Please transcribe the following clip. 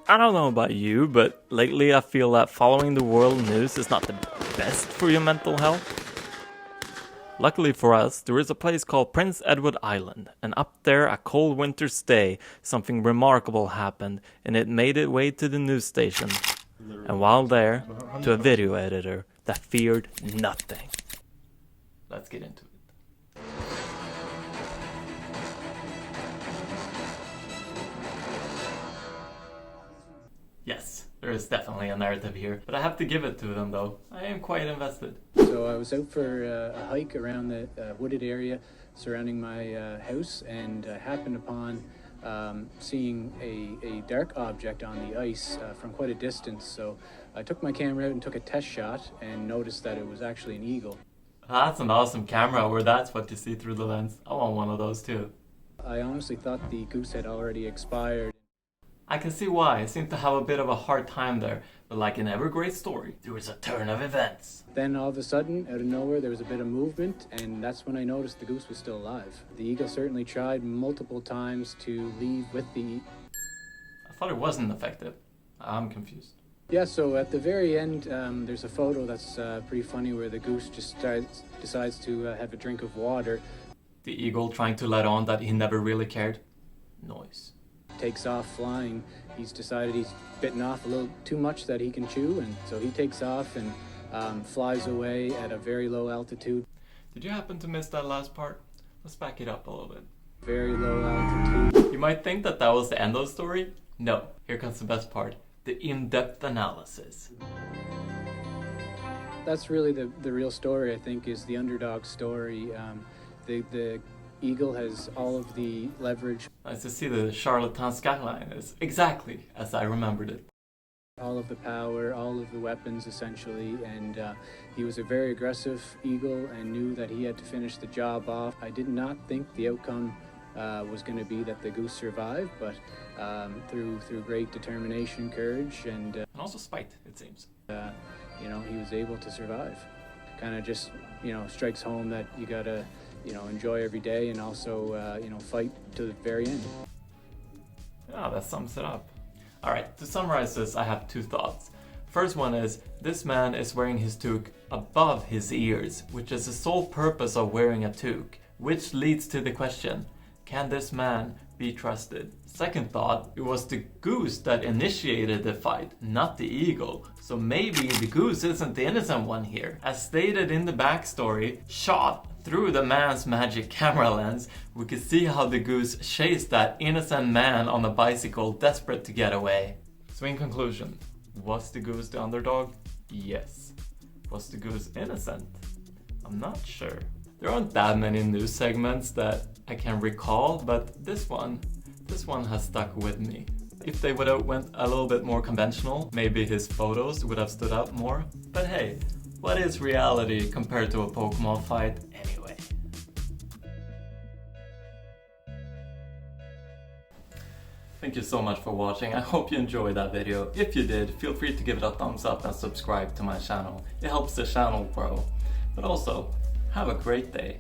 I don't know about you, but lately I feel that following the world news is not the best for your mental health. Luckily for us, there is a place called Prince Edward Island, and up there a cold winter's day, something remarkable happened, and it made its way to the news station. And while there, to a video editor that feared nothing. Let's get into it. Yes, there is definitely a narrative here, but I have to give it to them though. I am quite invested. So I was out for a hike around the wooded area surrounding my house, and I happened upon seeing a dark object on the ice from quite a distance. So I took my camera out and took a test shot and noticed that it was actually an eagle. That's an awesome camera where that's what you see through the lens. I want one of those too. I honestly thought the goose had already expired. I can see why. I seem to have a bit of a hard time there. But like in every great story, there is a turn of events. Then all of a sudden, out of nowhere, there was a bit of movement, and that's when I noticed the goose was still alive. The eagle certainly tried multiple times to leave with the... I thought it wasn't effective. I'm confused. Yeah, so at the very end, there's a photo that's pretty funny where the goose just decides to have a drink of water. The eagle trying to let on that he never really cared. Noise. Takes off flying. He's decided he's bitten off a little too much that he can chew, and so he takes off and flies away at a very low altitude. Did you happen to miss that last part? Let's back it up a little bit. Very low altitude. You might think that that was the end of the story. No, here comes the best part. The in-depth analysis. That's really the real story, I think, is the underdog story. The eagle has all of the leverage. Nice to see the charlatan skyline is exactly as I remembered it. All of the power, all of the weapons, essentially, and he was a very aggressive eagle and knew that he had to finish the job off. I did not think the outcome was going to be that the goose survived, but through great determination, courage, and also spite, it seems. He was able to survive. Kind of just, strikes home that you gotta, enjoy every day and also, fight to the very end. Yeah, that sums it up. Alright, to summarize this, I have two thoughts. First one is, this man is wearing his toque above his ears, which is the sole purpose of wearing a toque, which leads to the question, can this man be trusted? Second thought, it was the goose that initiated the fight, not the eagle. So maybe the goose isn't the innocent one here. As stated in the backstory, shot through the man's magic camera lens, we could see how the goose chased that innocent man on a bicycle, desperate to get away. So in conclusion, was the goose the underdog? Yes. Was the goose innocent? I'm not sure. There aren't that many news segments that I can recall, but this one has stuck with me. If they would have went a little bit more conventional, maybe his photos would have stood out more. But hey, what is reality compared to a Pokemon fight anyway? Thank you so much for watching. I hope you enjoyed that video. If you did, feel free to give it a thumbs up and subscribe to my channel. It helps the channel grow. But also, have a great day.